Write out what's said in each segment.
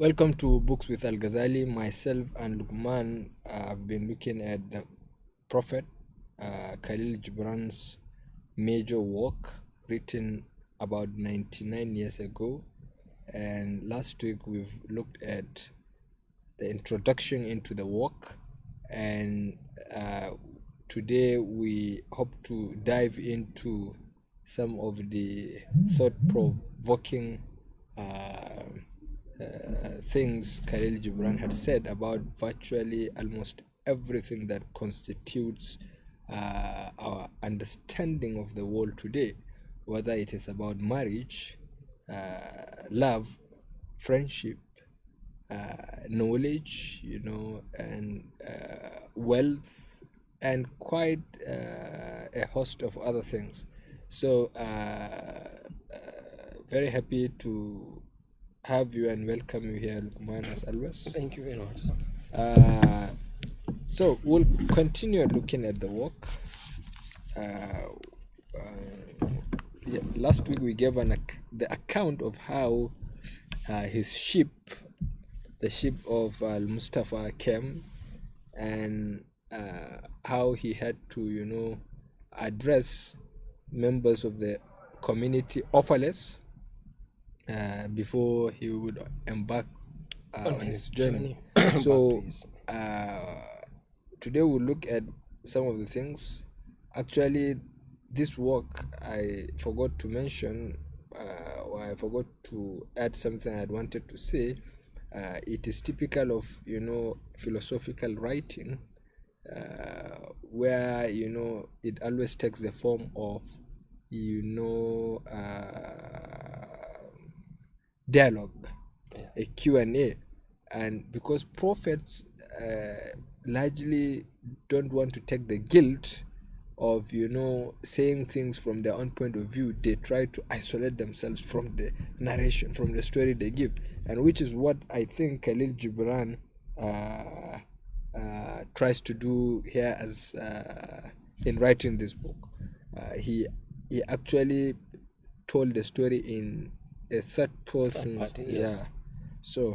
Welcome to Books with Al-Ghazali. Myself and Lukman have been looking at the Prophet, Kahlil Gibran's major work written about 99 years ago. And last week we've looked at the introduction into the work. And today we hope to dive into some of the thought-provoking things Kahlil Gibran had said about virtually almost everything that constitutes our understanding of the world today, whether it is about marriage, love, friendship, knowledge, and wealth, and quite a host of other things. So, very happy to have you and welcome you here, Lukman, as always. Thank you very much. So we'll continue looking at the work. Last week we gave the account of how his ship, the ship of Al-Mustafa, came, and how he had to, address members of the community offerless before he would embark on his journey. So today we'll look at some of the things. Actually, this work I forgot to mention, or I forgot to add something I wanted to say. It is typical of philosophical writing, where it always takes the form of dialogue, a Q&A, and because prophets largely don't want to take the guilt of saying things from their own point of view, they try to isolate themselves from the narration, from the story they give, and which is what I think Kahlil Gibran tries to do here as in writing this book. He actually told the story in a third person. Party, yes. Yeah.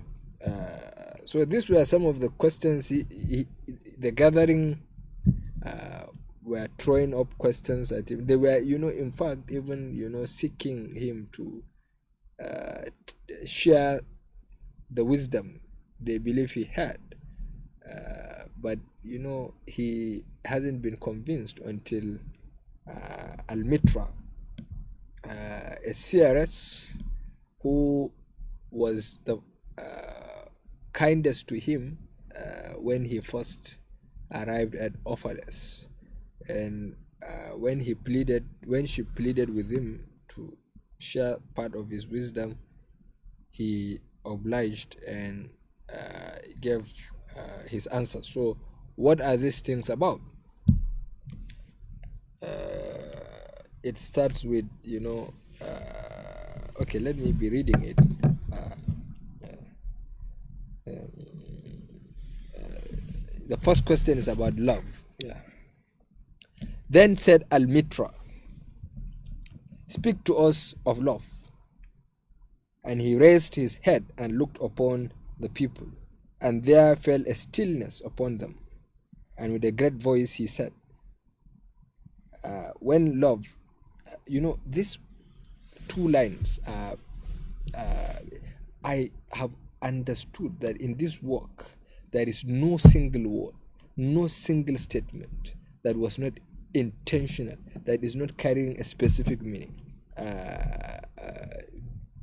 So these were some of the questions the gathering were throwing up questions at him. They were, in fact, even seeking him to share the wisdom they believe he had, but he hasn't been convinced until Al-Mitra, a CRS who was the kindest to him when he first arrived at Offerless, and when she pleaded with him to share part of his wisdom, he obliged and gave his answer. So what are these things about? It starts with okay, let me be reading it. The first question is about love. Yeah. Then said Al-Mitra, "Speak to us of love." And he raised his head and looked upon the people, and there fell a stillness upon them. And with a great voice he said, when love, these two lines, I have understood that in this work there is no single word, no single statement that was not intentional, that is not carrying a specific meaning.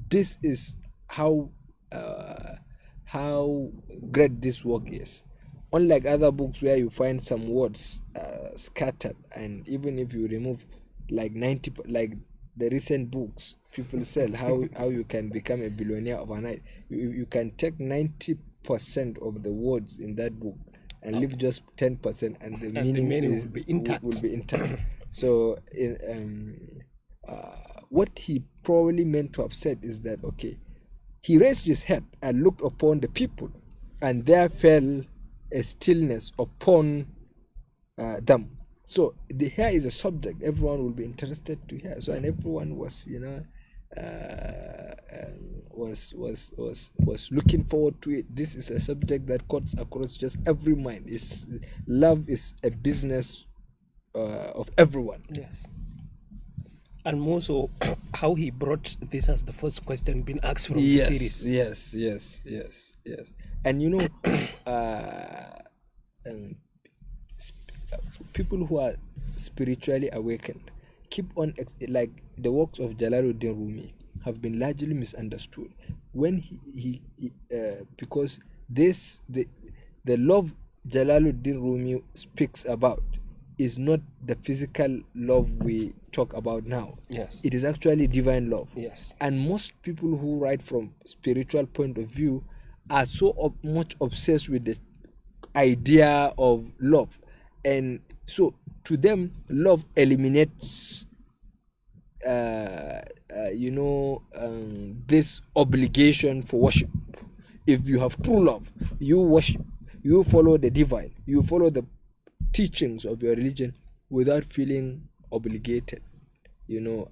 This is how great this work is. Unlike other books where you find some words scattered, and even if you remove like 90, like the recent books people sell, how you can become a billionaire overnight, you can take 90% of the words in that book and leave just 10%, and the meaning will be intact. Will be intact. So what he probably meant to have said is that, okay, he raised his head and looked upon the people, and there fell a stillness upon them. So here is a subject everyone will be interested to hear. So, and everyone was, was looking forward to it. This is a subject that cuts across just every mind. Love is a business of everyone. Yes. And more so, how he brought this as the first question being asked from the series. Yes. And you know, people who are spiritually awakened keep on like the works of Jalaluddin Rumi have been largely misunderstood when he because the love Jalaluddin Rumi speaks about is not the physical love we talk about now. Yes. It is actually divine love. Yes. And most people who write from spiritual point of view are so much obsessed with the idea of love, and so to them love eliminates this obligation for worship. If you have true love, you worship, you follow the divine, you follow the teachings of your religion without feeling obligated. You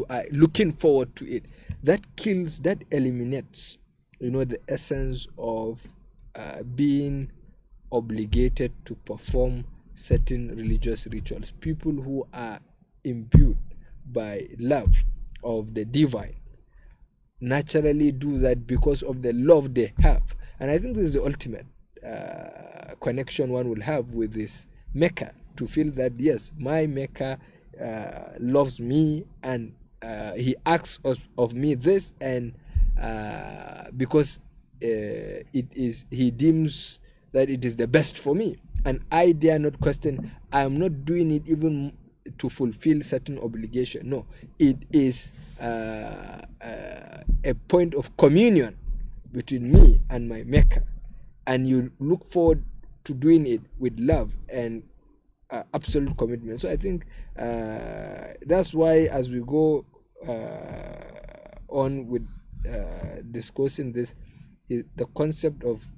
are looking forward to it. That eliminates the essence of being obligated to perform certain religious rituals. People who are imbued by love of the divine naturally do that because of the love they have. And I think this is the ultimate connection one will have with this Mecca, to feel that yes, my Mecca loves me, and he asks of me this, and because he deems that it is the best for me, and I dare not question. I am not doing it even to fulfill certain obligation. No, it is a point of communion between me and my Mecca, and you look forward to doing it with love and absolute commitment. So I think that's why, as we go on with discussing this, the concept of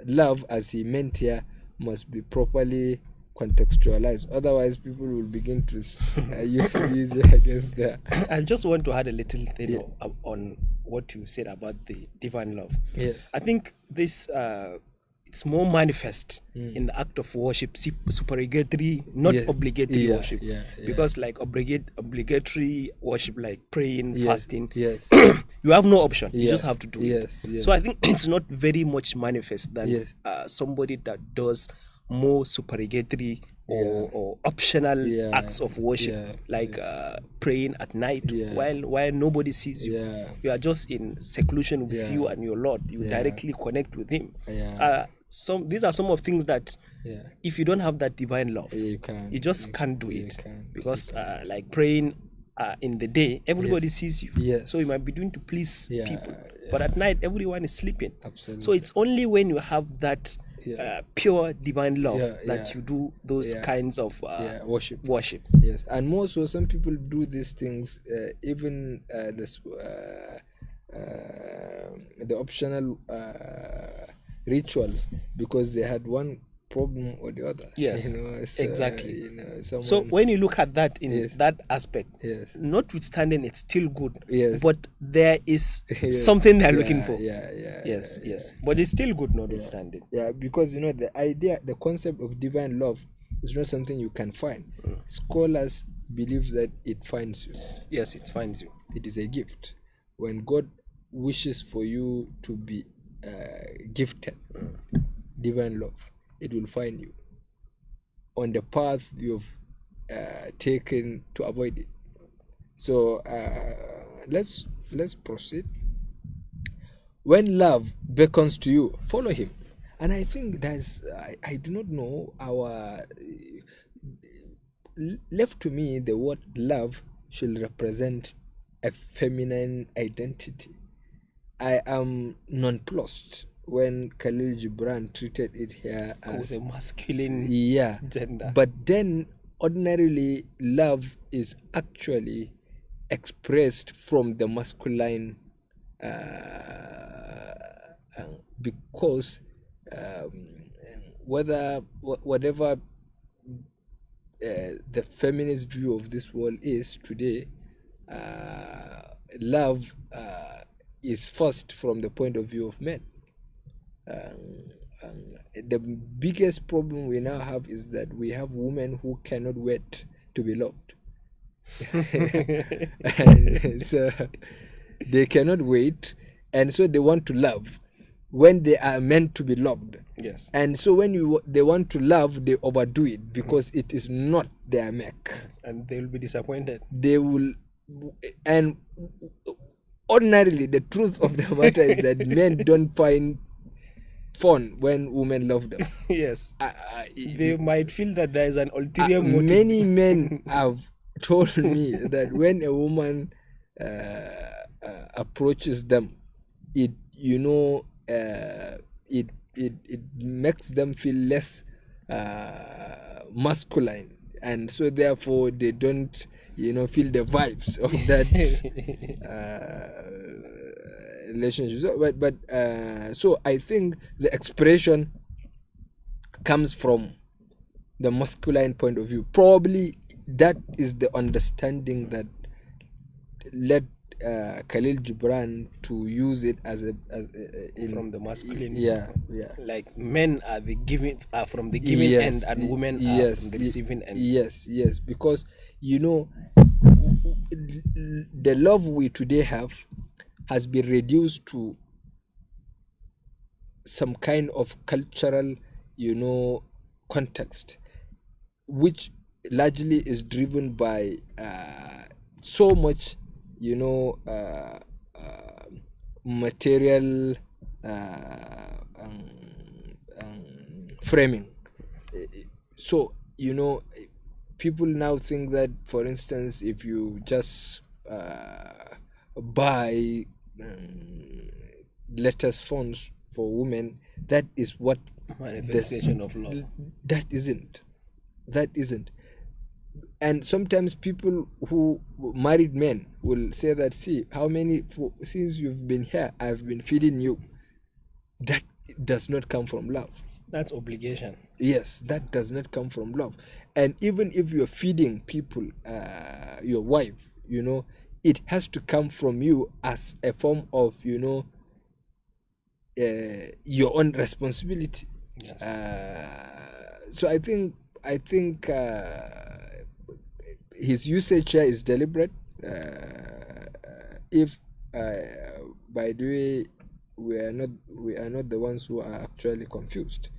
love as he meant here must be properly contextualized. Otherwise, people will begin to use it against that. I just want to add a little thing on what you said about the divine love. Yes. I think this it's more manifest in the act of worship, supererogatory, not obligatory worship. Because like obligatory worship, like praying, fasting, you have no option. You just have to do it. So I think it's not very much manifest than somebody that does more supererogatory or optional acts of worship, like praying at night while nobody sees you. You are just in seclusion with you and your Lord. You directly connect with Him. These are some of things that if you don't have that divine love, you just can't do it. Because like praying in the day, everybody sees you. So you might be doing to please people. But at night, everyone is sleeping. Absolutely. So it's only when you have that pure divine love that you do those kinds of worship. Yes, and more so, some people do these things, even the optional rituals, because they had one problem or the other. Yes, exactly. So when you look at that in that aspect, notwithstanding it's still good, but there is something they're looking for. Yes. But it's still good notwithstanding. Because the concept of divine love is not something you can find. Scholars believe that it finds you. Yes, it finds you. It is a gift. When God wishes for you to be gifted divine love, it will find you on the path you've taken to avoid it. So let's proceed. When love beckons to you, follow him. And I think I do not know, left to me, the word love should represent a feminine identity. I am nonplussed when Kahlil Gibran treated it here as a masculine gender. But then ordinarily love is actually expressed from the masculine because whatever the feminist view of this world is today, love is first from the point of view of men. The biggest problem we now have is that we have women who cannot wait to be loved. And so they cannot wait, and so they want to love when they are meant to be loved. Yes. And so when they want to love, they overdo it because it is not their make. Yes. And they will be disappointed. They will, and ordinarily the truth of the matter is that men don't find fun when women love them. Yes. They might feel that there is an ulterior motive. Many men have told me that when a woman approaches them, it makes them feel less masculine, and so therefore they don't feel the vibes of that relationship. So I think the expression comes from the masculine point of view. Probably that is the understanding that led Kahlil Gibran to use it from the masculine. Yeah. Like men are from the giving end, and women are from the receiving end. Yes, because the love we today have has been reduced to some kind of cultural, context, which largely is driven by so much, material framing. So, people now think that, for instance, if you just buy latest phones for women, that is what manifestation of love. That isn't. And sometimes people who married men will say that, see, since you've been here, I've been feeding you. That does not come from love. That's obligation. Yes, that does not come from love. And even if you're feeding people, your wife, it has to come from you as a form of, your own responsibility. Yes. So I think his usage here is deliberate. If by the way we are not the ones who are actually confused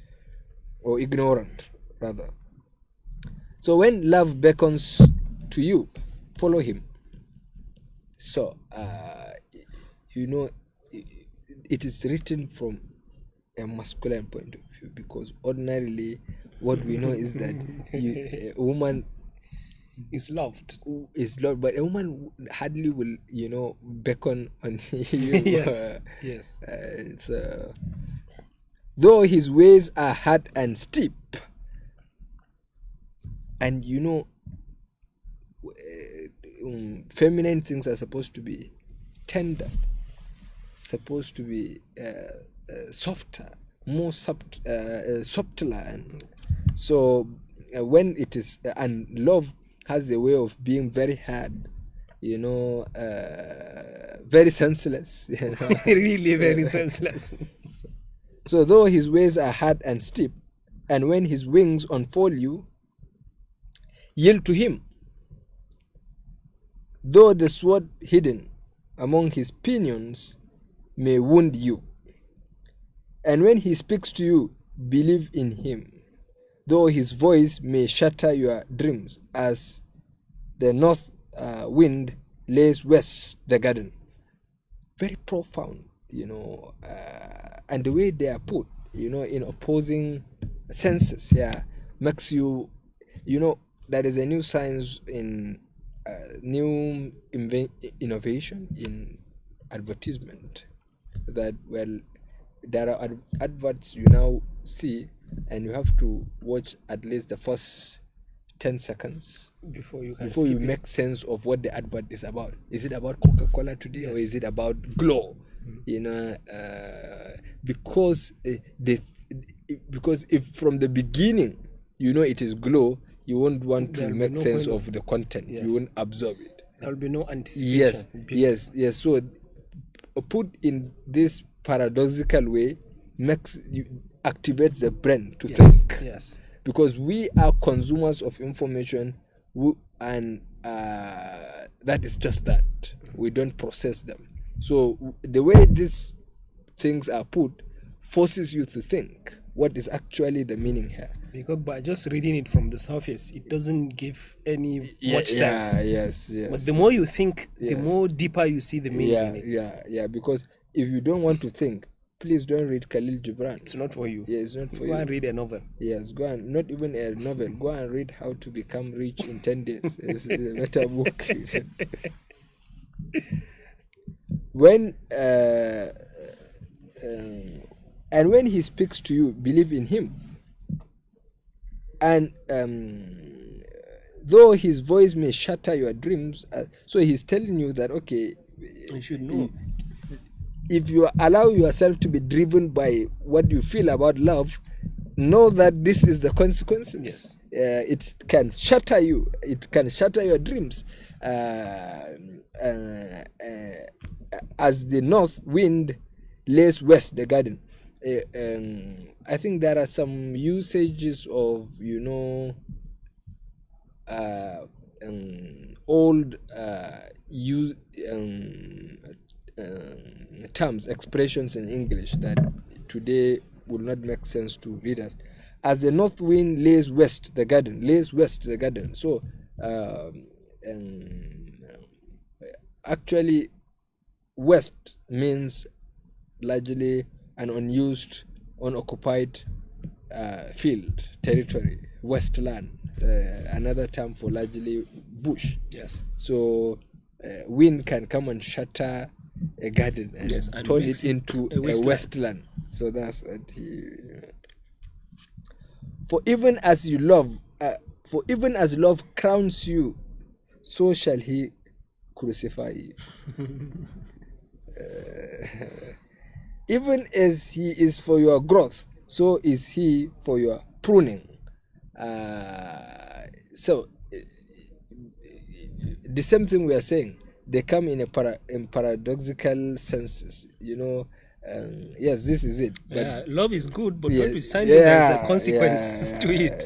or ignorant, rather. So when love beckons to you, follow him. So it is written from a masculine point of view, because ordinarily what we know is that a woman is loved, but a woman hardly will beckon on you. Yes. So though his ways are hard and steep, and feminine things are supposed to be tender, supposed to be softer, more subtler, and so when it is and love has a way of being very hard, very senseless, really very senseless. So though his ways are hard and steep, and when his wings unfold you, yield to him. Though the sword hidden among his pinions may wound you, and when he speaks to you, believe in him. Though his voice may shatter your dreams, as the north wind lays west the garden. Very profound, and the way they are put, in opposing senses, makes you, there is a new science in new innovation in advertisement, that, well, there are adverts you now see, and you have to watch at least the first 10 seconds before you make sense of what the advert is about. Is it about Coca-Cola today? Yes. Or is it about Glow? Because if from the beginning it is Glow, you won't want to make sense of the content. Yes. You won't absorb it. There will be no anticipation. Yes. So put in this paradoxical way makes you activates the brain to think. Yes. Because we are consumers of information, and that is just that. We don't process them. So the way these things are put forces you to think what is actually the meaning here. Because by just reading it from the surface, it doesn't give any much sense. Yes. But the more you think, the more deeper you see the meaning in it. Yeah. Because if you don't want to think, please don't read Kahlil Gibran. It's not for you. Yeah, it's not for you. Go and read a novel. Yes, go and, not even a novel. Go and read How to Become Rich in 10 Days. It's a better book. When and when he speaks to you, believe in him. And though his voice may shatter your dreams, so he's telling you that, okay, you should know. If you allow yourself to be driven by what you feel about love, know that this is the consequences. Yes. It can shatter you. It can shatter your dreams. As the north wind lays west the garden. I think there are some usages of, old terms, expressions in English that today would not make sense to readers. As the north wind lays west the garden. So actually, west means largely an unused, unoccupied field, territory, westland, another term for largely bush. Yes. So wind can come and shatter a garden and turn it into a wasteland. So that's what he. For even as love crowns you, so shall he crucify you. Even as he is for your growth, so is he for your pruning. So the same thing we are saying, they come in paradoxical senses. Yes, this is it. But love is good, but what we find there's a consequence to it.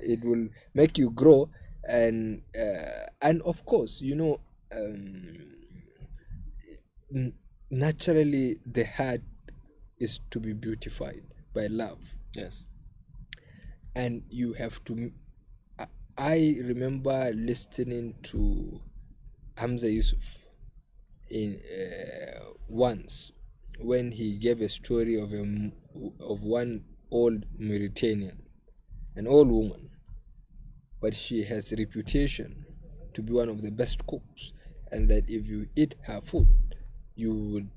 It will make you grow, and of course, naturally the heart is to be beautified by love. Yes. And you have to. I remember listening to Hamza Yusuf in once when he gave a story of one old Mauritanian, an old woman, but she has a reputation to be one of the best cooks, and that if you eat her food, you would,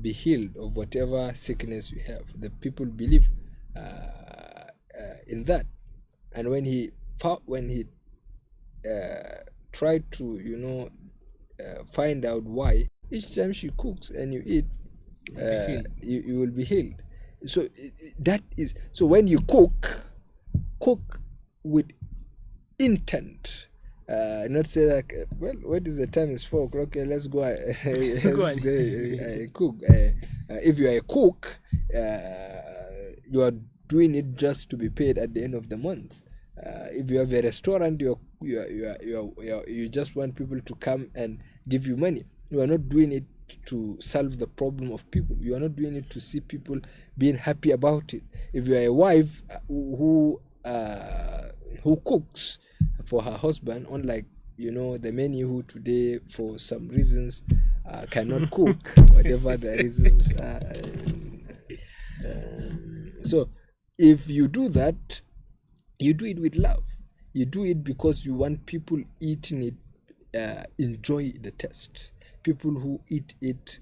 be healed of whatever sickness you have. The people believe in that, and when he tried to find out why, each time she cooks and you eat, you will be healed. So that is, so when you cook with intent. Not say like, well, what is the time? It's 4 o'clock. Okay, let's go. Cook. If you are a cook, you are doing it just to be paid at the end of the month. If you have a restaurant, you just want people to come and give you money. You are not doing it to solve the problem of people. You are not doing it to see people being happy about it. If you are a wife who cooks for her husband, unlike the many who today for some reasons cannot cook, whatever the reasons are. So if you do that, you do it with love. You do it because you want people eating it enjoy the taste. People who eat it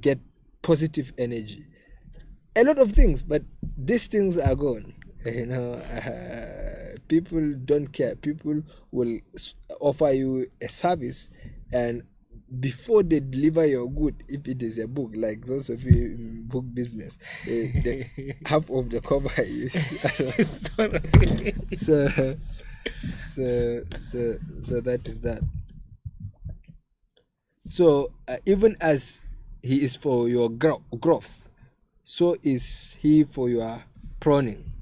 get positive energy. A lot of things, but these things are gone. People don't care. People will offer you a service, and before they deliver your good, if it is a book, like those of you in book business, half of the cover is so So that is that. So even as he is for your growth, so is he for your pruning.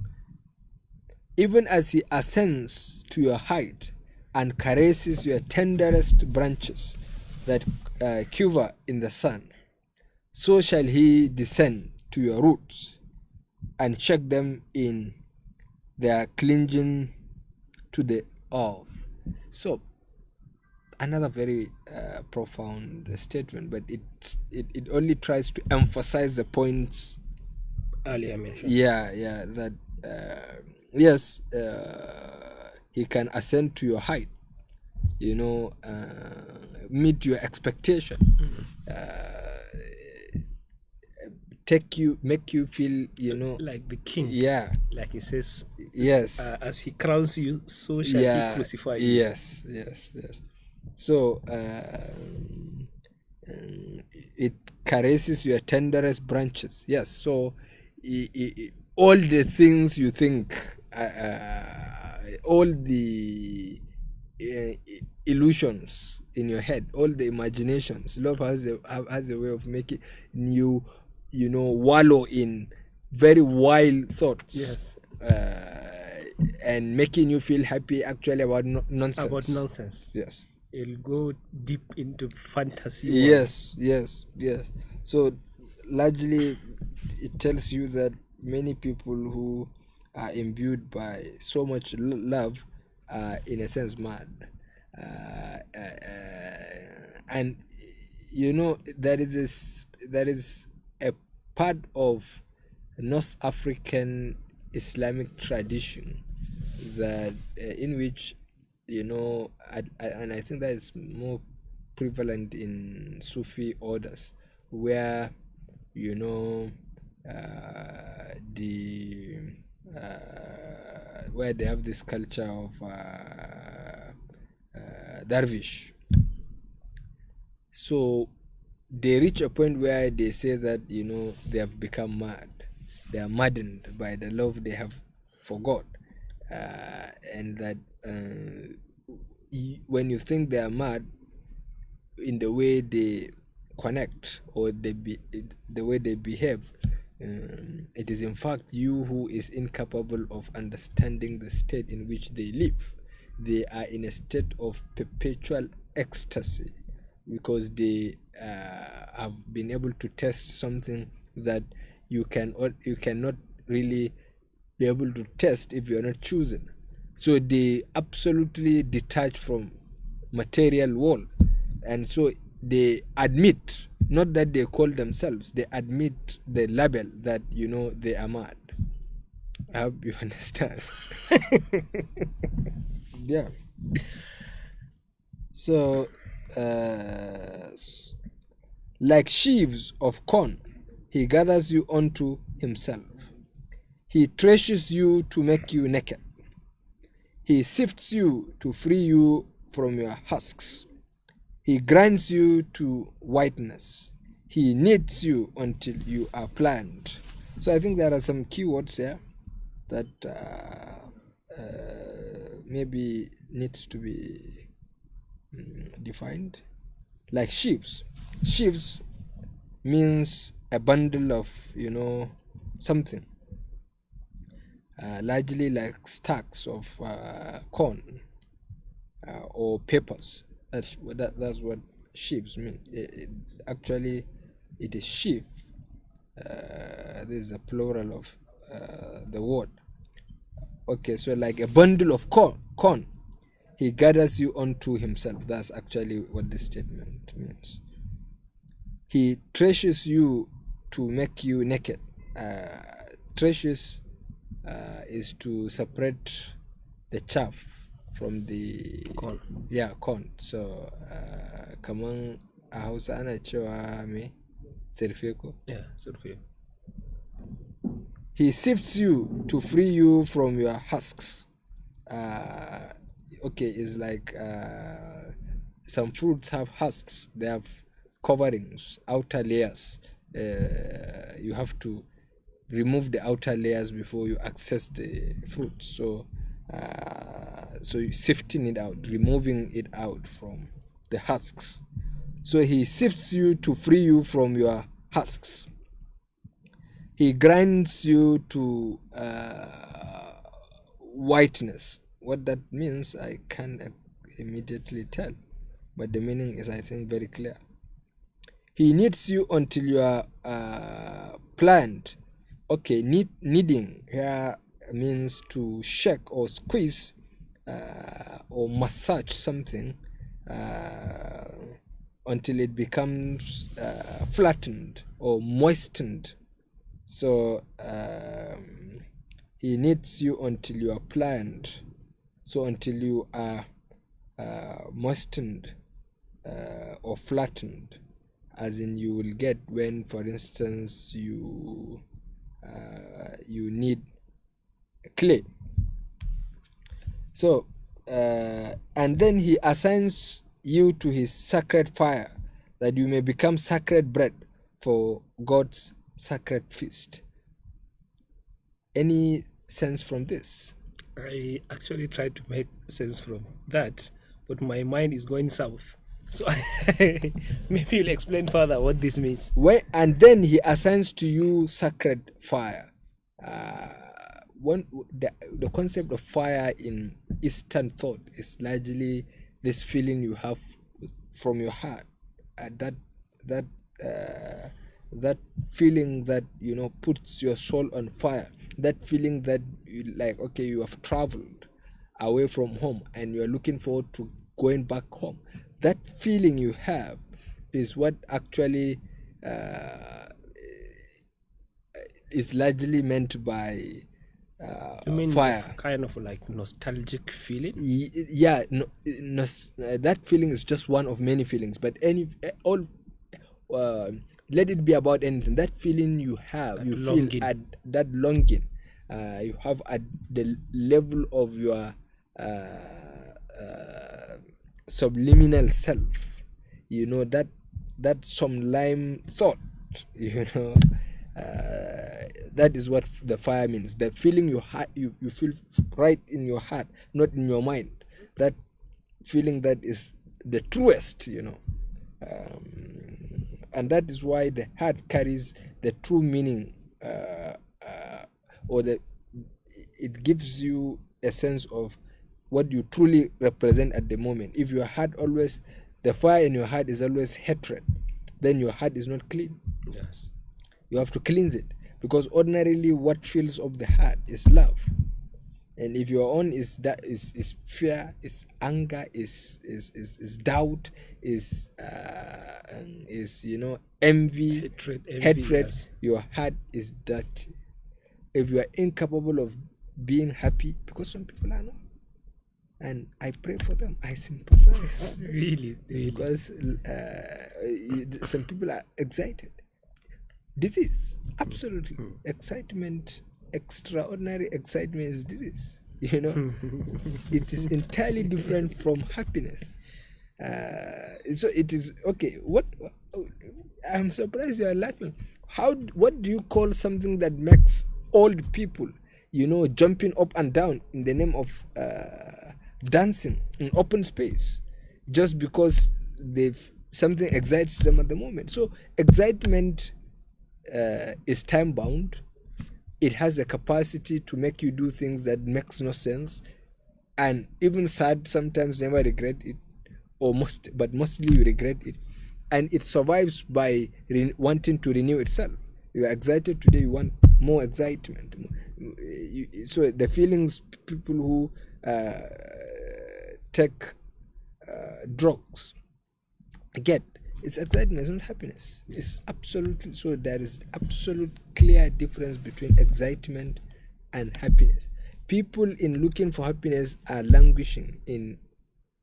Even as he ascends to your height and caresses your tenderest branches that quiver in the sun, so shall he descend to your roots and check them in their clinging to the earth. So another very profound statement, but it only tries to emphasize the points earlier mentioned. Yeah, that yes, he can ascend to your height, meet your expectation, make you feel, like the king. Yeah, like he says, yes, as he crowns you, so shall he crucify you. Yes. So it caresses your tenderest branches. Yes. So all the things you think, all the illusions in your head, all the imaginations, love has a way of making you, wallow in very wild thoughts. Yes. And making you feel happy actually about nonsense. About nonsense. Yes. It'll go deep into fantasy. Yes. So largely it tells you that many people who are imbued by so much love are in a sense mad. And there is a part of North African Islamic tradition that in which, and I think that is more prevalent in Sufi orders, where where they have this culture of dervish. So they reach a point where they say that they have become mad. They are maddened by the love they have for God, and that when you think they are mad in the way they connect or the way they behave, it is in fact you who is incapable of understanding the state in which they live. They are in a state of perpetual ecstasy because they have been able to test something that you cannot really be able to test if you are not chosen. So they absolutely detach from material world, and so they admit, not that they call themselves, they admit the label that they are mad. I hope you understand. Yeah. So like sheaves of corn, he gathers you unto himself. He threshes you to make you naked. He sifts you to free you from your husks. He grinds you to whiteness. He kneads you until you are pliant. So I think there are some keywords here that maybe needs to be defined. Like sheaves. Sheaves means a bundle of something, largely like stacks of corn or peppers. That's what sheaves mean. Actually, it is sheaf. This is a plural of the word. Okay, so like a bundle of corn, he gathers you unto himself. That's actually what this statement means. He threshes you to make you naked. Threshes is to separate the chaff from the corn. Yeah, corn. So kaman a Hausa ana cewa me surfe ko? Yeah, surfe. He sifts you to free you from your husks. Okay, it's like some fruits have husks. They have coverings, outer layers. You have to remove the outer layers before you access the fruit. So so sifting it out, removing it out from the husks. So he sifts you to free you from your husks. He grinds you to whiteness. What that means, I can't immediately tell, but the meaning is, I think, very clear. He kneads you until you are pliant. Okay, kneading here means to shake or squeeze or massage something until it becomes flattened or moistened. So he kneads you until you are pliant. So until you are moistened or flattened, as in you will get when, for instance, you need clay. So and then he assigns you to his sacred fire, that you may become sacred bread for God's sacred feast. Any sense from this? I actually tried to make sense from that, but my mind is going south. So maybe you'll explain further what this means. And then he assigns to you sacred fire. The concept of fire in Eastern thought is largely this feeling you have from your heart, that feeling that, you know, puts your soul on fire. That feeling that you have traveled away from home and you are looking forward to going back home. That feeling you have is what actually is largely meant by you mean fire. Kind of like nostalgic feeling? Yeah, that feeling is just one of many feelings, but let it be about anything. That feeling you have, that you longing. Feel at that longing you have at the level of your subliminal self, you know, that sublime thought, you know, that is what the fire means. The feeling you feel right in your heart, not in your mind. That feeling that is the truest, you know, and that is why the heart carries the true meaning, it gives you a sense of what you truly represent at the moment. If your heart always, the fire in your heart is always hatred, then your heart is not clean. Yes, you have to cleanse it, because ordinarily what fills up the heart is love. And if your own is fear, is anger, is doubt, is you know, envy, hatred, yes. Your heart is dirty. If you are incapable of being happy, because some people are not, and I pray for them, I sympathize. really, because some people are excited. Disease, absolutely. Excitement, extraordinary excitement is disease. You know, it is entirely different from happiness. So it is okay. What I'm surprised you are laughing. What do you call something that makes old people, you know, jumping up and down in the name of dancing in open space, just because something excites them at the moment? So excitement is time bound. It has a capacity to make you do things that makes no sense, and even sad sometimes never regret it, but mostly you regret it, and it survives by wanting to renew itself. You are excited today, you want more excitement. So the feelings people who take drugs get, it's excitement, it's not happiness. It's absolutely, so there is absolute clear difference between excitement and happiness. People in looking for happiness are languishing in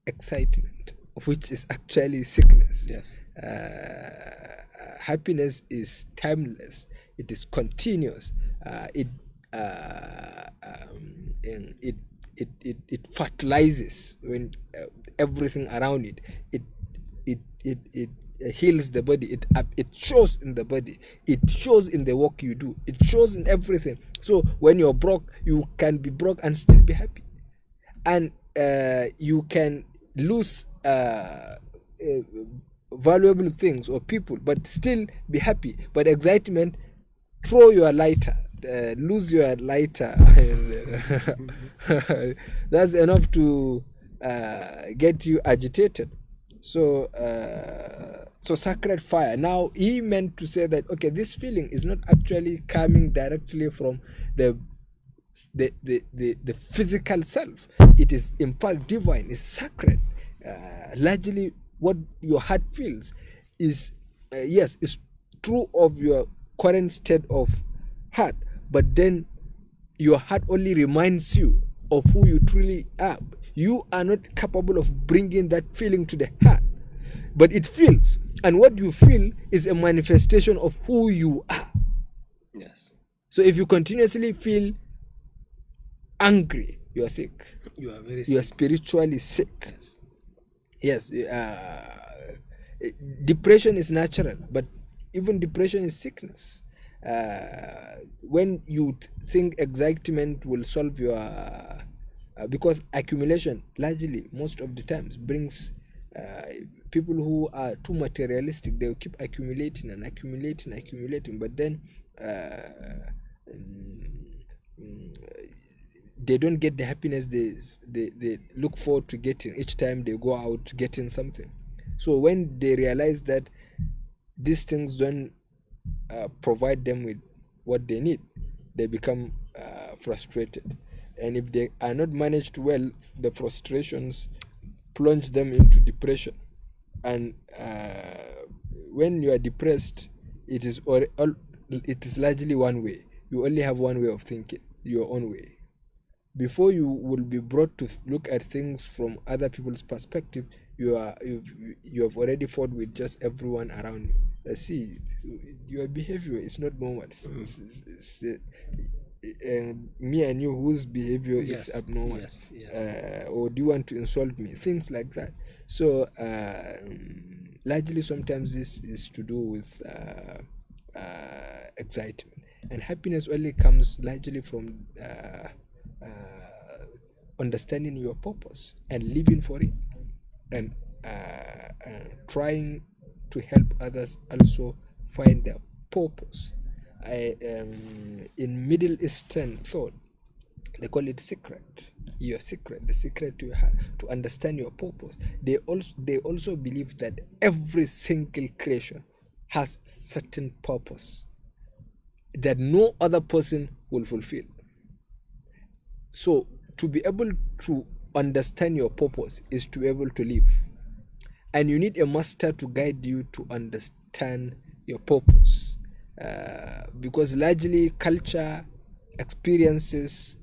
excitement, which is actually sickness. Yes. Happiness is timeless. It is continuous. It fertilizes when everything around it. It heals the body. It shows in the body. It shows in the work you do. It shows in everything. So when you're broke, you can be broke and still be happy. And you can lose valuable things or people, but still be happy. But excitement, throw your lighter, lose your lighter. That's enough to get you agitated. So sacred fire. Now he meant to say that, okay, this feeling is not actually coming directly from the physical self. It is in fact divine, it's sacred. Largely what your heart feels is yes, it's true of your current state of heart, but then your heart only reminds you of who you truly are. You are not capable of bringing that feeling to the heart, but it feels, and what you feel is a manifestation of who you are. Yes. So if you continuously feel angry, you are sick. You are very sick. You are spiritually sick. Yes. Depression is natural, but even depression is sickness. When you think excitement will solve your because accumulation largely most of the times brings people who are too materialistic, they will keep accumulating, but then they don't get the happiness they look forward to getting each time they go out getting something. So when they realize that these things don't provide them with what they need, they become frustrated, and if they are not managed well, the frustrations plunge them into depression. And when you are depressed, it is largely one way. You only have one way of thinking, your own way. Before you will be brought to look at things from other people's perspective, you have already fought with just everyone around you. See, your behavior is not normal. Me and you, whose behavior is abnormal? Or do you want to insult me? Things like that. So largely sometimes this is to do with excitement, and happiness only comes largely from understanding your purpose and living for it, and trying to help others also find their purpose. In Middle Eastern thought, they call it secret. Your secret, the secret to your heart, to understand your purpose. They also believe that every single creation has certain purpose that no other person will fulfill. So to be able to understand your purpose is to be able to live, and you need a master to guide you to understand your purpose, because largely culture, experiences,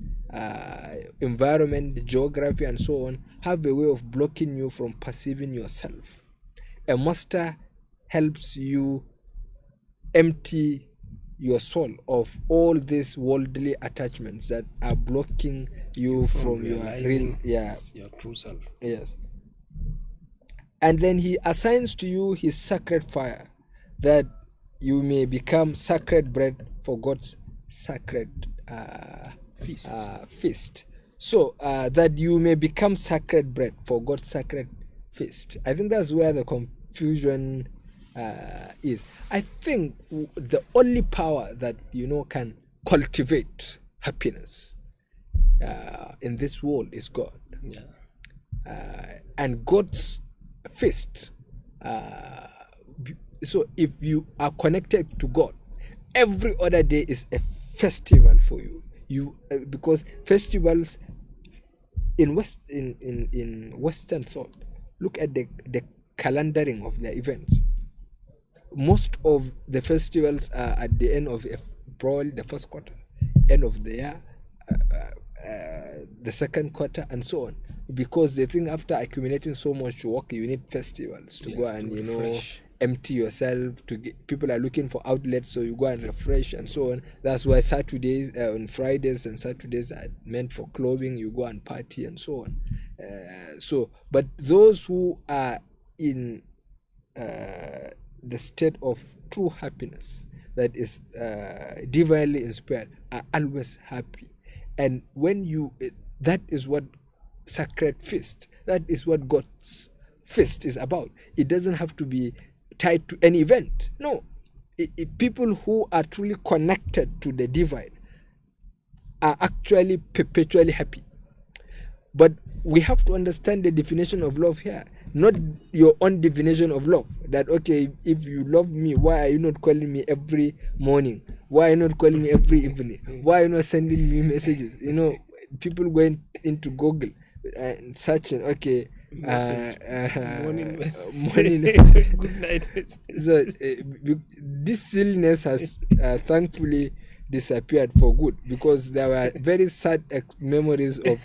environment, geography, and so on have a way of blocking you from perceiving yourself. A master helps you empty your soul of all these worldly attachments that are blocking you from your real, your true self. Yes. And then he assigns to you his sacred fire, that you may become sacred bread for God's sacred feast. So that you may become sacred bread for God's sacred feast. I think that's where the confusion is. I think the only power that can cultivate happiness in this world is God. And God's feast. So if you are connected to God, every other day is a festival for you. Because festivals in Western thought, look at the calendaring of the events. Most of the festivals are at the end of probably the first quarter, end of the year, the second quarter, and so on, because they think after accumulating so much work, you need festivals to go and refresh. Empty yourself. People are looking for outlets, so you go and refresh and so on. That's why Saturdays, on Fridays and Saturdays are meant for clubbing. You go and party and so on. But those who are in the state of true happiness, that is divinely inspired, are always happy. And when that is what sacred feast. That is what God's feast is about. It doesn't have to be tied to any event. No. People who are truly connected to the divine are actually perpetually happy. But we have to understand the definition of love here, not your own definition of love. That, okay, if you love me, why are you not calling me every morning? Why are you not calling me every evening? Why are you not sending me messages? People going into Google and searching, okay, morning message. Morning Good night message. So this silliness has thankfully disappeared for good, because there were very sad memories of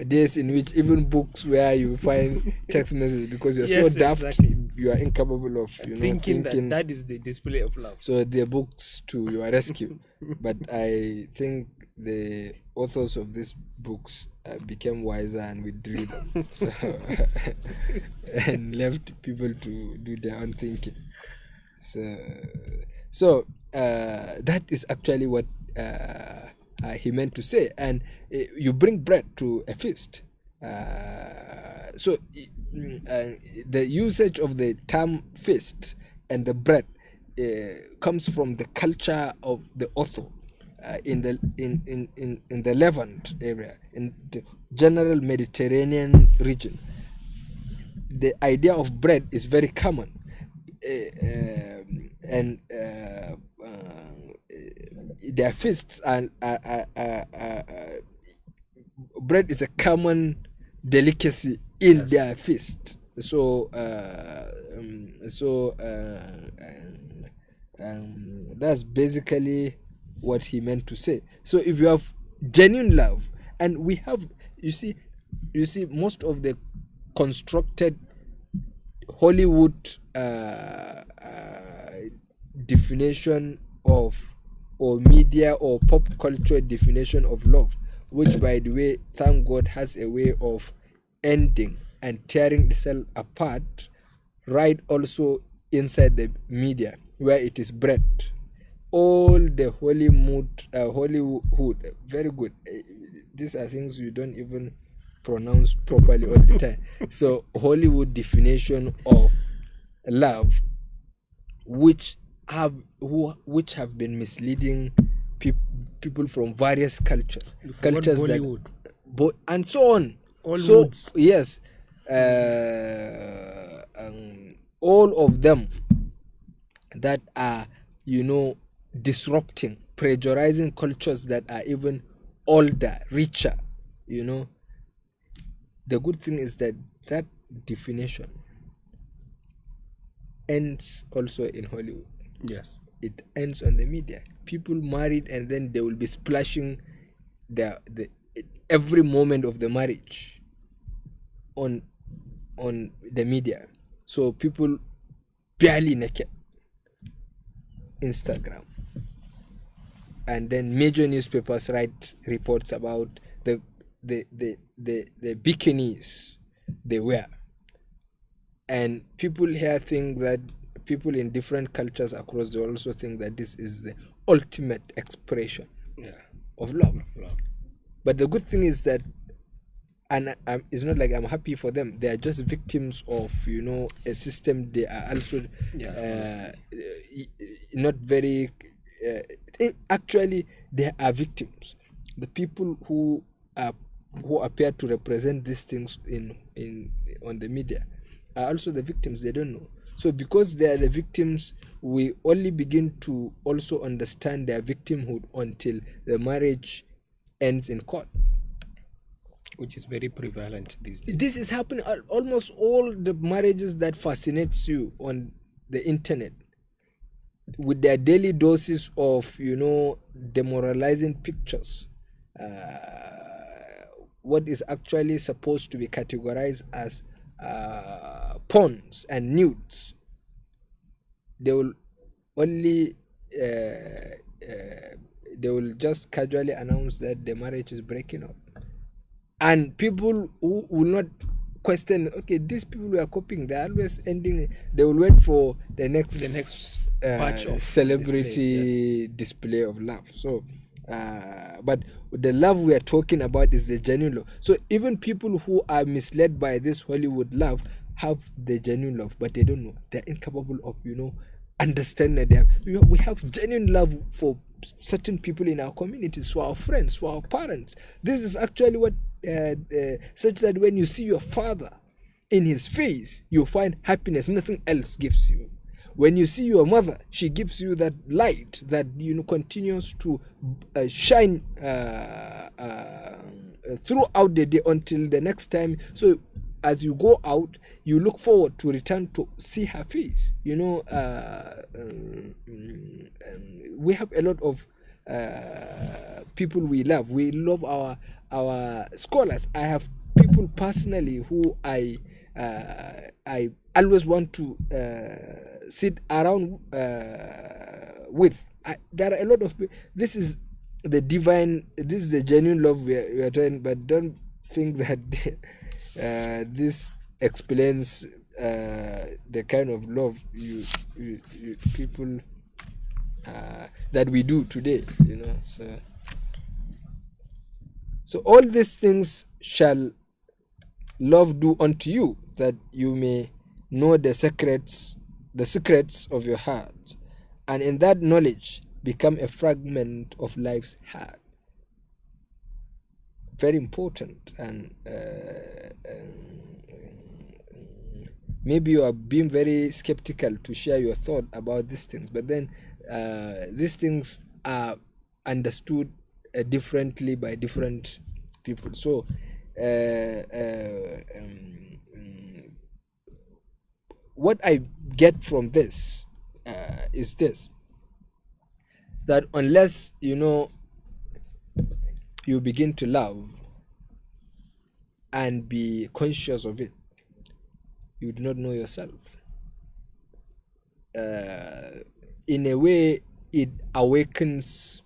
days in which even books where you find text messages, because you're so daft, exactly. You are incapable of thinking that is the display of love. So the books to your rescue. But I think the authors of these books became wiser and withdrew them, and left people to do their own thinking. So that is actually what he meant to say. And you bring bread to a feast. So the usage of the term feast and the bread comes from the culture of the author in the Levant area, in the general Mediterranean region. The idea of bread is very common. And their feasts and bread is a common delicacy in their feast. So that's basically what he meant to say. So if you have genuine love, and we have, you see most of the constructed Hollywood definition of, or media or pop culture definition of love, which, by the way, thank God, has a way of ending and tearing itself apart, right, also inside the media, where it is bred. All the Hollywood, very good. These are things you don't even pronounce properly all the time. So Hollywood definition of love, which have been misleading people from various cultures Bollywood. And so on. All so moods. Yes, all of them that are disrupting, pressurizing cultures that are even older, richer. The good thing is that definition ends also in Hollywood. Yes. It ends on the media. People married, and then they will be splashing the every moment of the marriage on the media. So people barely naked. Instagram. And then major newspapers write reports about the bikinis they wear. And people here think that, people in different cultures across the world also think that this is the ultimate expression of love. But the good thing is that, and it's not like I'm happy for them, they are just victims of a system. They are also not very actually they are victims. The people who appear to represent these things on the media are also the victims. They don't know. So because they are the victims, we only begin to also understand their victimhood until the marriage ends in court, which is very prevalent these days. This is happening. Almost all the marriages that fascinates you on the internet, with their daily doses of demoralizing pictures, what is actually supposed to be categorized as porns and nudes, they will only they will just casually announce that the marriage is breaking up, and people who will not question, okay, these people who are copying, they're always ending. They will wait for the next batch of celebrity display of love. So But the love we are talking about is the genuine love. So even people who are misled by this Hollywood love have the genuine love, but they don't know. They're incapable of, understanding. We have genuine love for certain people in our communities, for our friends, for our parents. This is actually what such that when you see your father in his face, you find happiness. Nothing else gives you. When you see your mother, she gives you that light that continues to shine throughout the day until the next time. So as you go out, you look forward to return to see her face. We have a lot of people we love. We love our scholars. I have people personally who I always want to sit around with. There are a lot of people. This is the genuine love we are trying, but don't think that this explains the kind of love you people that we do today, so all these things shall love do unto you, that you may know the secrets of your heart, and in that knowledge become a fragment of life's heart. Very important. And maybe you are being very skeptical to share your thought about these things, but then these things are understood differently by different people. So what I get from this is this, that unless you begin to love and be conscious of it, you do not know yourself. In a way, it awakens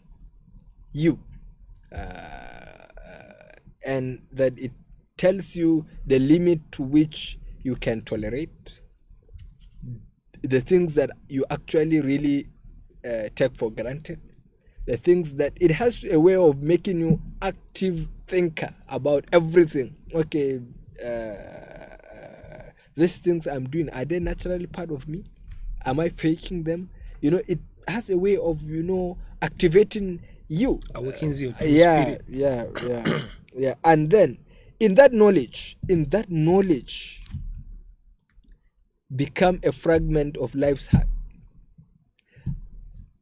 you, and that it tells you the limit to which you can tolerate, the things that you actually really take for granted, the things that it has a way of making you active thinker about everything. Okay, these things I'm doing, are they naturally part of me? Am I faking them? It has a way of activating you, awakens your spirit. Yeah. And then in that knowledge become a fragment of life's heart.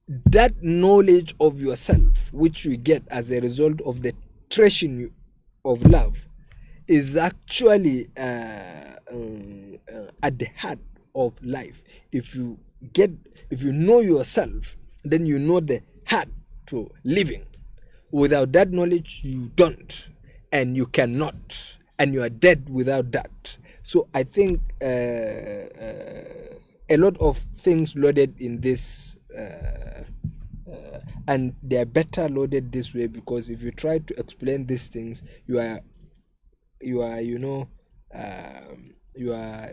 That knowledge of yourself, which you get as a result of the treasuring of love, is actually at the heart of life. If you know yourself, then you know the heart to living. Without that knowledge, you don't, and you cannot, and you are dead without that. So I think a lot of things loaded in this, and they are better loaded this way, because if you try to explain these things, you are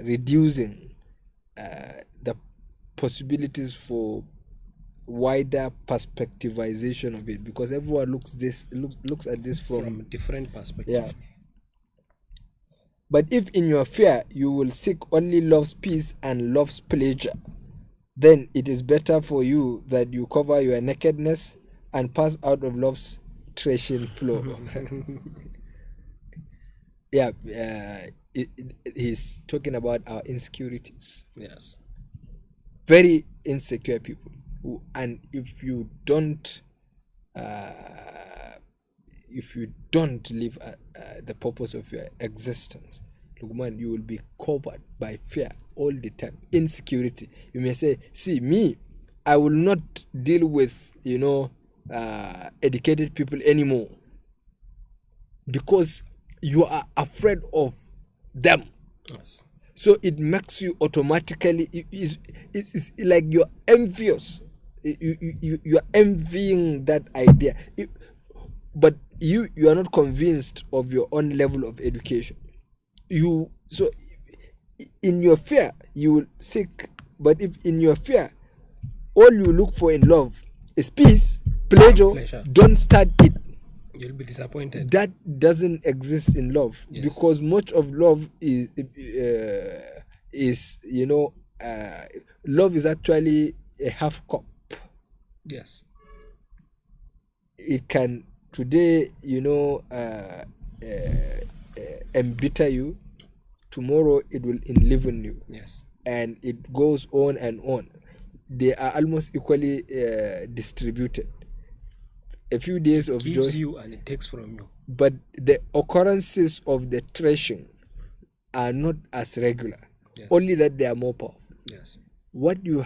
reducing the possibilities for wider perspectivization of it, because everyone looks at this from different perspective. Yeah. But if in your fear you will seek only love's peace and love's pleasure, then it is better for you that you cover your nakedness and pass out of love's threshing floor. Yeah, he's talking about our insecurities. Yes. Very insecure people. And if you don't live the purpose of your existence, Lukman, you will be covered by fear all the time, insecurity. You may say, see me, I will not deal with educated people anymore, because you are afraid of them. Yes. So it makes you automatically, it's like you're envious. You're envying that idea, but you are not convinced of your own level of education. So in your fear you will seek, but if in your fear all you look for in love is peace, pleasure. Don't start it. You'll be disappointed. That doesn't exist in love, because much of love is love is actually a half cup. Yes. It can today, embitter you. Tomorrow it will enliven you. Yes. And it goes on and on. They are almost equally distributed. A few days of gives joy, you and it takes from you. but the occurrences of the threshing are not as regular. Yes. Only that they are more powerful. Yes. What you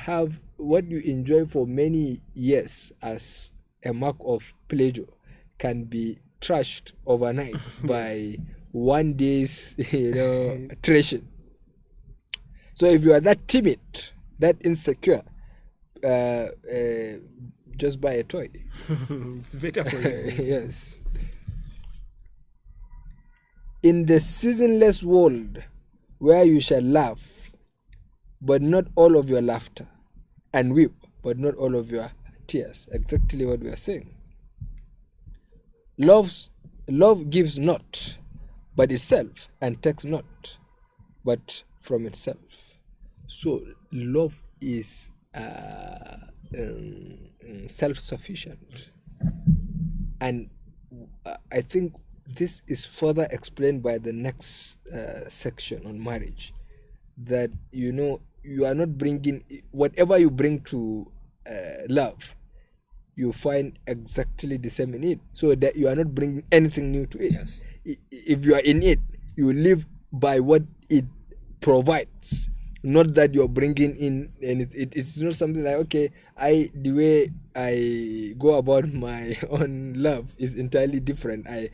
enjoy for many years as a mark of pleasure can be trashed overnight by one day's threshing. So if you are that timid, that insecure, just buy a toy. It's better for you. Yes. In the seasonless world where you shall laugh, but not all of your laughter, and weep, but not all of your tears. Exactly what we are saying. Love gives not, but itself, and takes not, but from itself. So love is self-sufficient, and I think this is further explained by the next section on marriage, that you are not bringing whatever you bring to love, you find exactly the same in it, so that you are not bringing anything new to it. Yes. If you are in it, you live by what it provides, not that you're bringing in anything. It's not something like, okay, the way I go about my own love is entirely different. And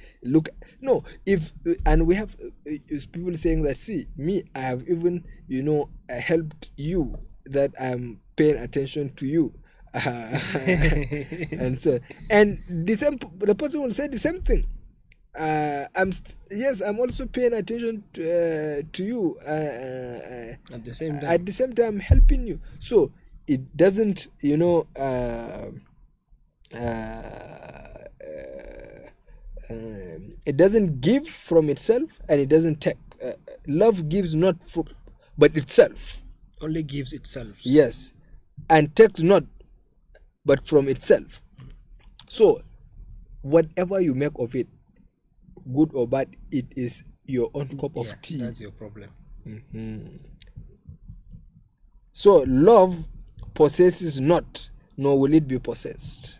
we have people saying that, see me, I have even helped you, that I'm paying attention to you. And so, and the person will say the same thing. I'm also paying attention to you. At the same time. At the same time, helping you. So it doesn't, it doesn't give from itself, and it doesn't take. Love gives not but itself. Only gives itself. Yes, and takes not, but from itself. So whatever you make of it, good or bad, it is your own cup of tea. That's your problem. Mm-hmm. So love possesses not, nor will it be possessed.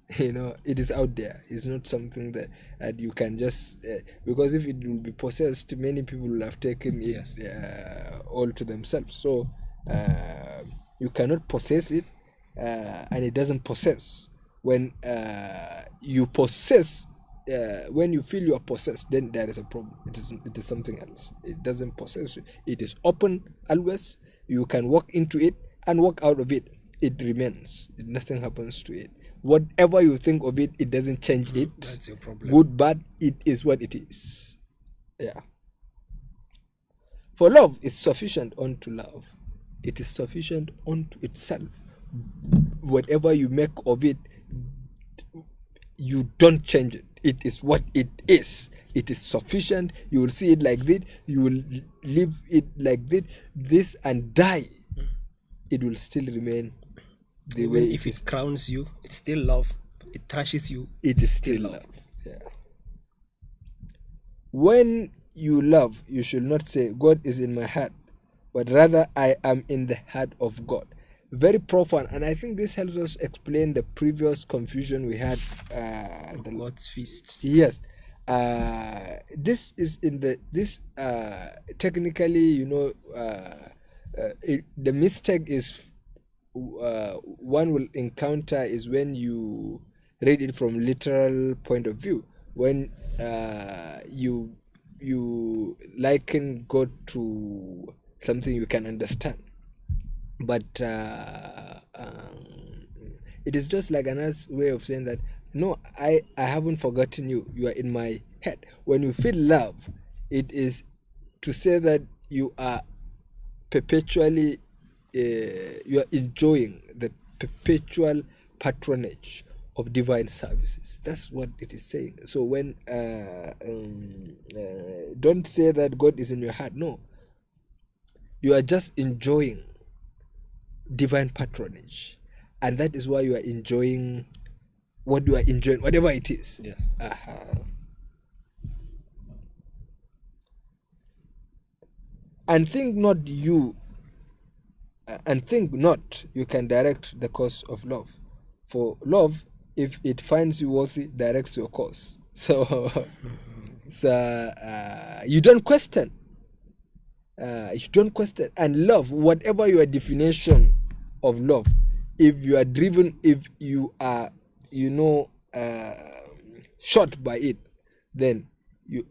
It is out there. It's not something that you can just because if it will be possessed, many people will have taken it all to themselves. So you cannot possess it, and it doesn't possess. When you possess, when you feel you are possessed, then there is a problem. It is something else. It doesn't possess you. It is open always. You can walk into it and walk out of it. It remains. Nothing happens to it. Whatever you think of it, it doesn't change it. That's your problem. Good, bad, it is what it is. Yeah. For love is sufficient unto love. It is sufficient unto itself. Whatever you make of it, you don't change it. It is what it is. It is sufficient. You will see it like this. You will live it like this and die. It will still remain the Even way if it crowns you, it's still love. It trashes you, it is still love. Yeah. When you love, you should not say, God is in my heart, but rather I am in the heart of God. Very profound, and I think this helps us explain the previous confusion we had. God's feast. Yes. This is technically, the mistake is one will encounter is when you read it from literal point of view, when you liken God to something you can understand, but it is just like another way of saying that, no, I haven't forgotten you. You are in my head. When you feel love, it is to say that you are perpetually you are enjoying the perpetual patronage of divine services. That's what it is saying. So when don't say that God is in your heart. No, you are just enjoying divine patronage, and that is why you are enjoying what you are enjoying, whatever it is. Yes. And think not you can direct the course of love. For love, if it finds you worthy, directs your course. So you don't question. And love, whatever your definition of love, if you are driven, if you are, shot by it, then you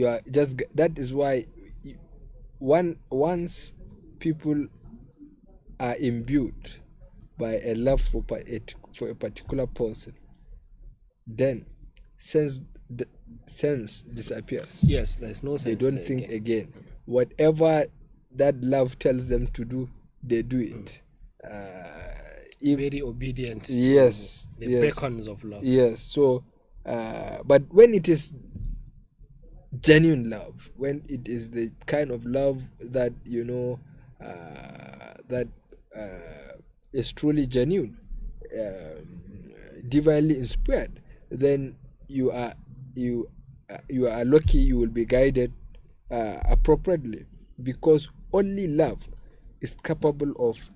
are just. That is why once people are imbued by a love for a particular person, then sense disappears. Yes, there's no sense. They don't think again. Whatever that love tells them to do, they do it. Very obedient. Yes. To the beacons of love. Yes. So, but when it is genuine love, when it is the kind of love that that is truly genuine, divinely inspired, then you are lucky. You will be guided appropriately, because only love is capable of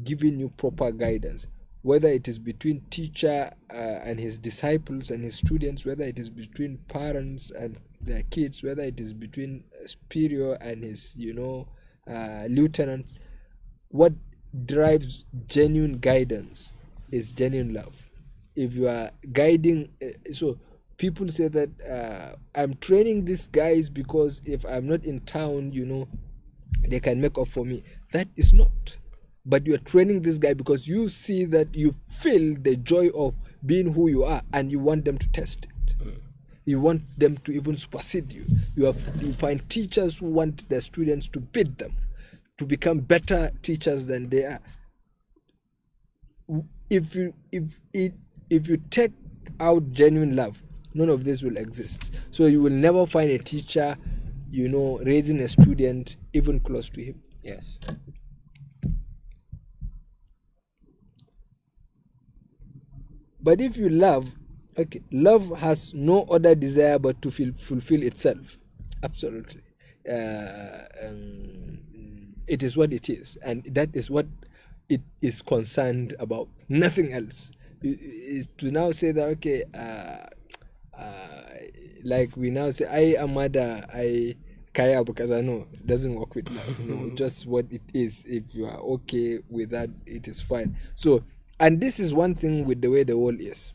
giving you proper guidance, whether it is between teacher and his disciples and his students, whether it is between parents and their kids, whether it is between superior and his lieutenants. What drives genuine guidance is genuine love. If you are guiding, so people say that I'm training these guys because if I'm not in town, they can make up for me. That is not. But you're training this guy because you see that you feel the joy of being who you are, and you want them to test it. You want them to even supersede you. You find teachers who want their students to beat them, to become better teachers than they are. If you take out genuine love, none of this will exist. So you will never find a teacher, raising a student even close to him. Yes. But if you love, love has no other desire but to fulfill itself. Absolutely. It is what it is, and that is what it is concerned about. Nothing else. Is to now say that like we now say, I Amada, I Kaya, because I know it doesn't work with love. Just what it is. If you are okay with that, it is fine. So, and this is one thing with the way the world is.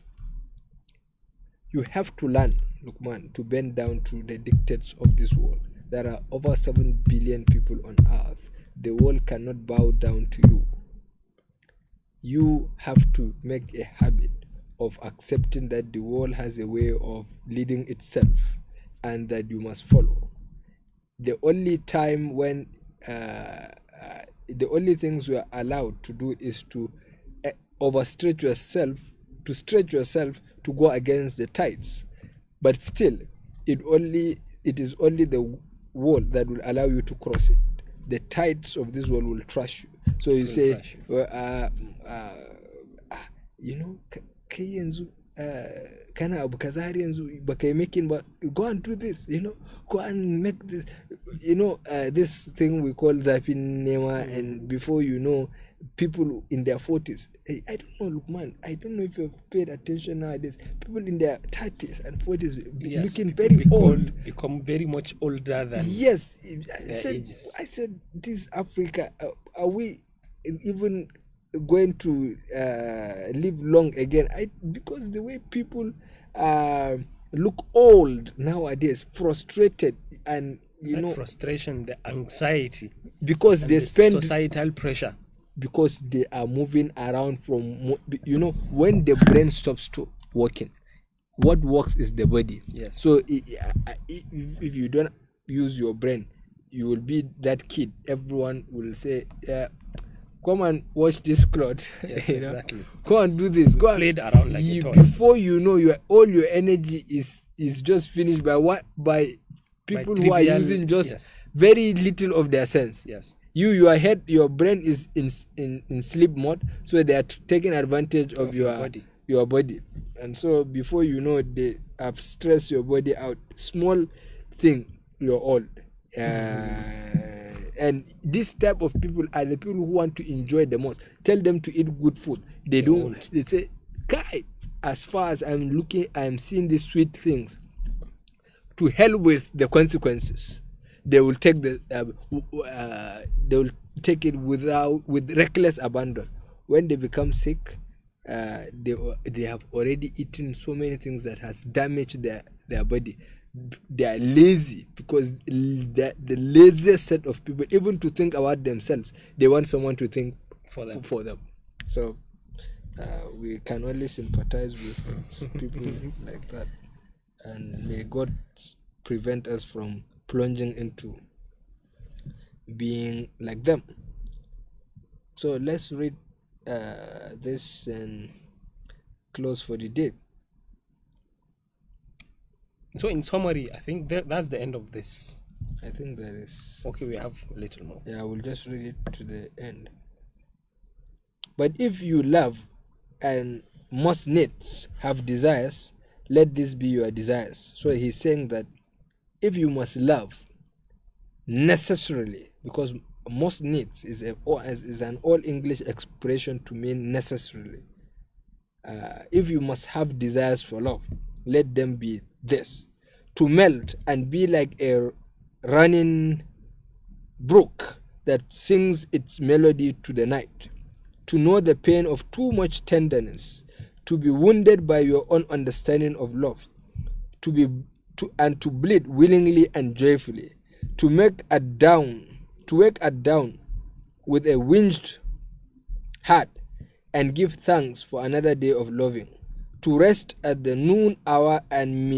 You have to learn, Lukman, to bend down to the dictates of this world. There are over 7 billion people on earth. The world cannot bow down to you. You have to make a habit of accepting that the world has a way of leading itself and that you must follow. The only time when the only things you are allowed to do is to overstretch yourself, to stretch yourself to go against the tides. But still, it is only the wall that will allow you to cross it. The tides of this world will trash you. So you say, kana abu kaza har yanzu baka yi making, but go and do this, go and make this, this thing we call zafin nema, and before you know, people in their 40s, I don't know, Lukman, I don't know if you've paid attention nowadays, people in their 30s and 40s looking very old. Become very much older than yes. ages. I said, this Africa, are we even going to live long again? Because the way people look old nowadays, frustrated, and frustration, the anxiety, because they spend societal pressure, because they are moving around from when the brain stops to working, what works is the body. Yes. So if you don't use your brain, you will be that kid. Everyone will say, come and wash this cloth. Yes, you know? exactly. Go and do this. Go and played around like a toy. before you know, all your energy is just finished by people who are using just very little of their sense. Yes. Your brain is in sleep mode, so they are taking advantage of your body, and so before you know, they have stressed your body out. Small thing, you're old. And this type of people are the people who want to enjoy the most. Tell them to eat good food, they don't. They say, "Kai, as far as I'm seeing these sweet things. To hell with the consequences." They will take it with reckless abandon. When they become sick, they have already eaten so many things that has damaged their body. They are lazy, because the laziest set of people, even to think about themselves, they want someone to think for them. So we can only sympathize with people like that, and may God prevent us from plunging into being like them. So let's read this and close for the day. So in summary, I think that's the end of this. I think there is. Okay, we have a little more. Yeah, we'll just read it to the end. But if you love and must needs have desires, let this be your desires. So he's saying that if you must love necessarily, because must needs is an all English expression to mean necessarily. If you must have desires for love, let them be this: to melt and be like a running brook that sings its melody to the night, to know the pain of too much tenderness, to be wounded by your own understanding of love, to bleed willingly and joyfully, to wake at dawn with a winged heart and give thanks for another day of loving, to rest at the noon hour and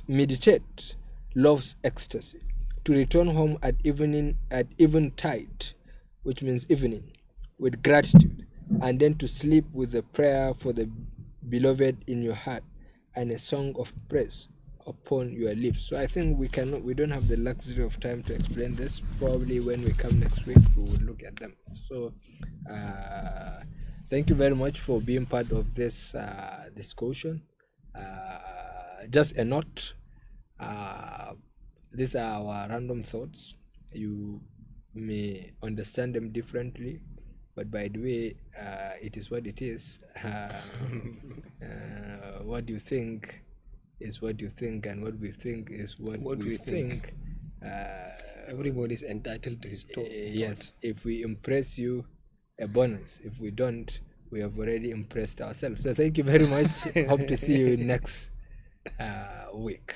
meditate love's ecstasy, to return home at eventide, which means evening, with gratitude, and then to sleep with a prayer for the beloved in your heart and a song of praise upon your lips. So I think we don't have the luxury of time to explain this. Probably when we come next week, we will look at them. So thank you very much for being part of this discussion. Just a note, these are our random thoughts. You may understand them differently, but by the way, it is what it is. What you think is what you think, and what we think is what we think. Everybody is entitled to his thought. Yes, if we impress you, a bonus. If we don't, we have already impressed ourselves. So thank you very much. Hope to see you next week.